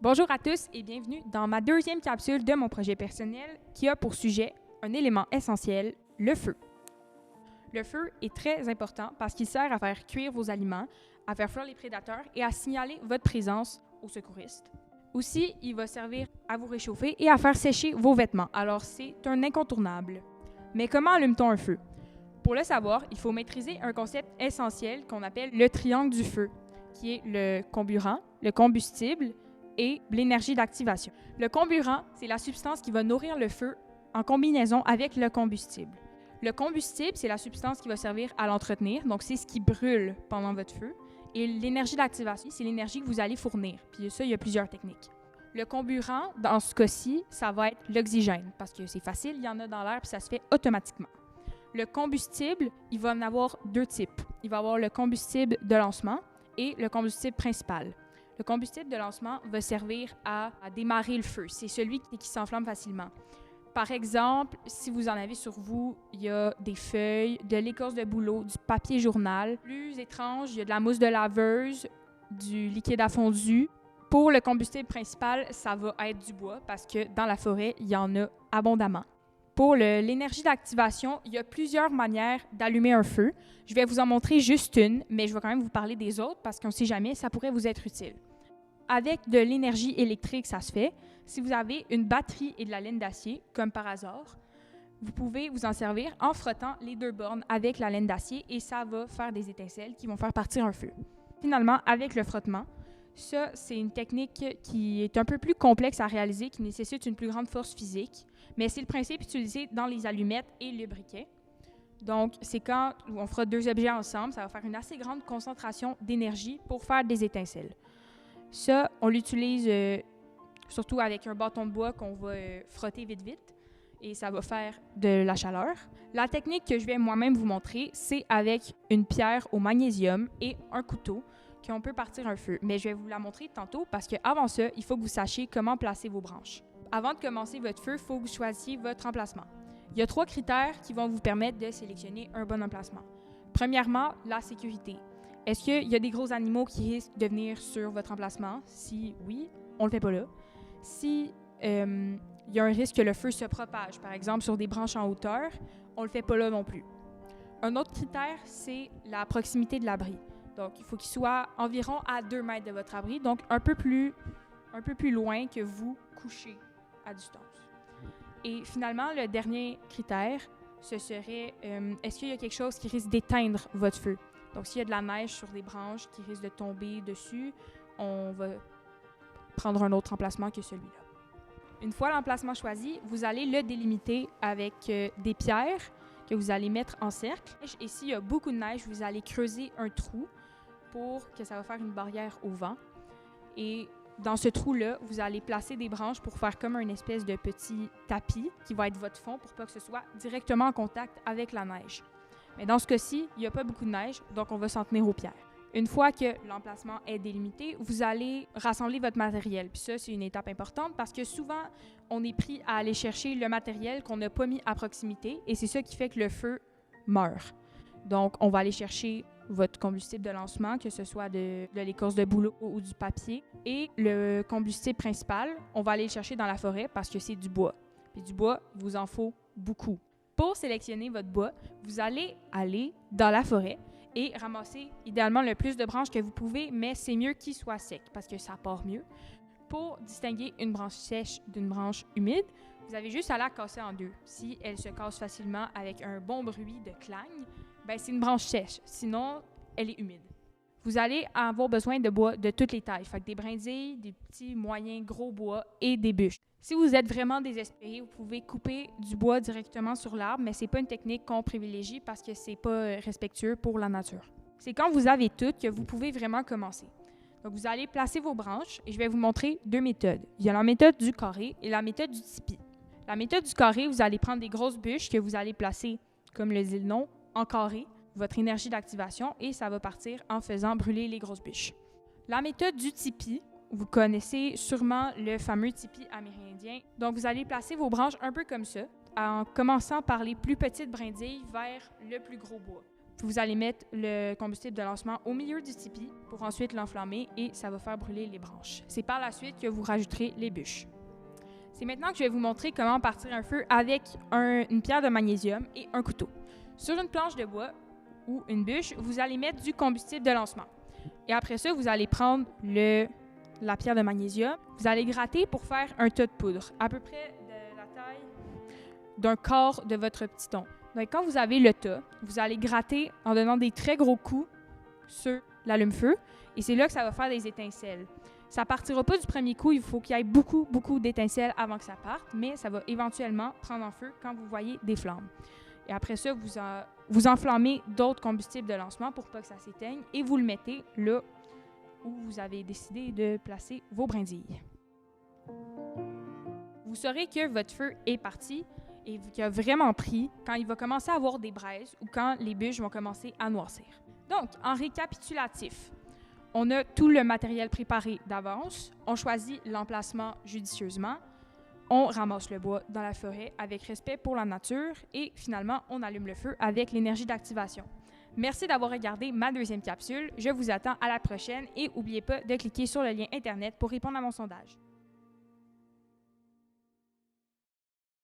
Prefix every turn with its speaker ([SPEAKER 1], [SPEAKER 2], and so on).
[SPEAKER 1] Bonjour à tous et bienvenue dans ma deuxième capsule de mon projet personnel qui a pour sujet un élément essentiel, le feu. Le feu est très important parce qu'il sert à faire cuire vos aliments, à faire fuir les prédateurs et à signaler votre présence aux secouristes. Aussi, il va servir à vous réchauffer et à faire sécher vos vêtements, alors c'est un incontournable. Mais comment allume-t-on un feu? Pour le savoir, il faut maîtriser un concept essentiel qu'on appelle le triangle du feu, qui est le comburant, le combustible et l'énergie d'activation. Le comburant, c'est la substance qui va nourrir le feu en combinaison avec le combustible. Le combustible, c'est la substance qui va servir à l'entretenir, donc c'est ce qui brûle pendant votre feu. Et l'énergie d'activation, c'est l'énergie que vous allez fournir. Puis ça, il y a plusieurs techniques. Le comburant, dans ce cas-ci, ça va être l'oxygène, parce que c'est facile, il y en a dans l'air, puis ça se fait automatiquement. Le combustible, il va en avoir deux types. Il va y avoir le combustible de lancement et le combustible principal. Le combustible de lancement va servir à démarrer le feu. C'est celui qui s'enflamme facilement. Par exemple, si vous en avez sur vous, il y a des feuilles, de l'écorce de bouleau, du papier journal. Plus étrange, il y a de la mousse de laveuse, du liquide à fondu. Pour le combustible principal, ça va être du bois parce que dans la forêt, il y en a abondamment. Pour l'énergie d'activation, il y a plusieurs manières d'allumer un feu. Je vais vous en montrer juste une, mais je vais quand même vous parler des autres parce qu'on ne sait jamais, ça pourrait vous être utile. Avec de l'énergie électrique, ça se fait. Si vous avez une batterie et de la laine d'acier, comme par hasard, vous pouvez vous en servir en frottant les deux bornes avec la laine d'acier et ça va faire des étincelles qui vont faire partir un feu. Finalement, avec le frottement, ça, c'est une technique qui est un peu plus complexe à réaliser, qui nécessite une plus grande force physique, mais c'est le principe utilisé dans les allumettes et le briquet. Donc, c'est quand on frotte deux objets ensemble, ça va faire une assez grande concentration d'énergie pour faire des étincelles. Ça, on l'utilise surtout avec un bâton de bois qu'on va frotter vite et ça va faire de la chaleur. La technique que je vais moi-même vous montrer, c'est avec une pierre au magnésium et un couteau qu'on peut partir un feu. Mais je vais vous la montrer tantôt parce qu'avant ça, il faut que vous sachiez comment placer vos branches. Avant de commencer votre feu, il faut que vous choisissiez votre emplacement. Il y a 3 critères qui vont vous permettre de sélectionner un bon emplacement. Premièrement, la sécurité. Est-ce qu'il y a des gros animaux qui risquent de venir sur votre emplacement? Si oui, on ne le fait pas là. Si il y a un risque que le feu se propage, par exemple sur des branches en hauteur, on ne le fait pas là non plus. Un autre critère, c'est la proximité de l'abri. Donc, il faut qu'il soit environ à 2 mètres de votre abri, donc un peu plus loin que vous couchez à distance. Et finalement, le dernier critère, ce serait est-ce qu'il y a quelque chose qui risque d'éteindre votre feu? Donc, s'il y a de la neige sur des branches qui risquent de tomber dessus, on va prendre un autre emplacement que celui-là. Une fois l'emplacement choisi, vous allez le délimiter avec des pierres que vous allez mettre en cercle. Et s'il y a beaucoup de neige, vous allez creuser un trou pour que ça va faire une barrière au vent. Et dans ce trou-là, vous allez placer des branches pour faire comme une espèce de petit tapis qui va être votre fond pour pas que ce soit directement en contact avec la neige. Mais dans ce cas-ci, il n'y a pas beaucoup de neige, donc on va s'en tenir aux pierres. Une fois que l'emplacement est délimité, vous allez rassembler votre matériel. Puis ça, c'est une étape importante parce que souvent, on est pris à aller chercher le matériel qu'on n'a pas mis à proximité et c'est ça qui fait que le feu meurt. Donc, on va aller chercher votre combustible de lancement, que ce soit de l'écorce de bouleau ou du papier. Et le combustible principal, on va aller le chercher dans la forêt parce que c'est du bois. Puis du bois, il vous en faut beaucoup. Pour sélectionner votre bois, vous allez aller dans la forêt et ramasser idéalement le plus de branches que vous pouvez, mais c'est mieux qu'il soit sec parce que ça part mieux. Pour distinguer une branche sèche d'une branche humide, vous avez juste à la casser en deux. Si elle se casse facilement avec un bon bruit de clang, ben c'est une branche sèche, sinon elle est humide. Vous allez avoir besoin de bois de toutes les tailles, fait que des brindilles, des petits, moyens, gros bois et des bûches. Si vous êtes vraiment désespéré, vous pouvez couper du bois directement sur l'arbre, mais c'est pas une technique qu'on privilégie parce que c'est pas respectueux pour la nature. C'est quand vous avez tout que vous pouvez vraiment commencer. Donc vous allez placer vos branches et je vais vous montrer 2 méthodes. Il y a la méthode du carré et la méthode du tipi. La méthode du carré, vous allez prendre des grosses bûches que vous allez placer, comme le dit le nom, en carré, votre énergie d'activation, et ça va partir en faisant brûler les grosses bûches. La méthode du tipi, vous connaissez sûrement le fameux tipi amérindien. Donc, vous allez placer vos branches un peu comme ça, en commençant par les plus petites brindilles vers le plus gros bois. Vous vous allez mettre le combustible de lancement au milieu du tipi pour ensuite l'enflammer et ça va faire brûler les branches. C'est par la suite que vous rajouterez les bûches. C'est maintenant que je vais vous montrer comment partir un feu avec une pierre de magnésium et un couteau. Sur une planche de bois ou une bûche, vous allez mettre du combustible de lancement. Et après ça, vous allez prendre la pierre de magnésium. Vous allez gratter pour faire un tas de poudre, à peu près de la taille d'un quart de votre petit ton. Donc, quand vous avez le tas, vous allez gratter en donnant des très gros coups sur l'allume-feu et c'est là que ça va faire des étincelles. Ça ne partira pas du premier coup, il faut qu'il y ait beaucoup d'étincelles avant que ça parte, mais ça va éventuellement prendre en feu quand vous voyez des flammes. Et après ça, vous enflammez d'autres combustibles de lancement pour pas que ça s'éteigne et vous le mettez là où vous avez décidé de placer vos brindilles. Vous saurez que votre feu est parti et qu'il a vraiment pris quand il va commencer à avoir des braises ou quand les bûches vont commencer à noircir. Donc, en récapitulatif, on a tout le matériel préparé d'avance, on choisit l'emplacement judicieusement, on ramasse le bois dans la forêt avec respect pour la nature et finalement, on allume le feu avec l'énergie d'activation. Merci d'avoir regardé ma deuxième capsule. Je vous attends à la prochaine et n'oubliez pas de cliquer sur le lien Internet pour répondre à mon sondage.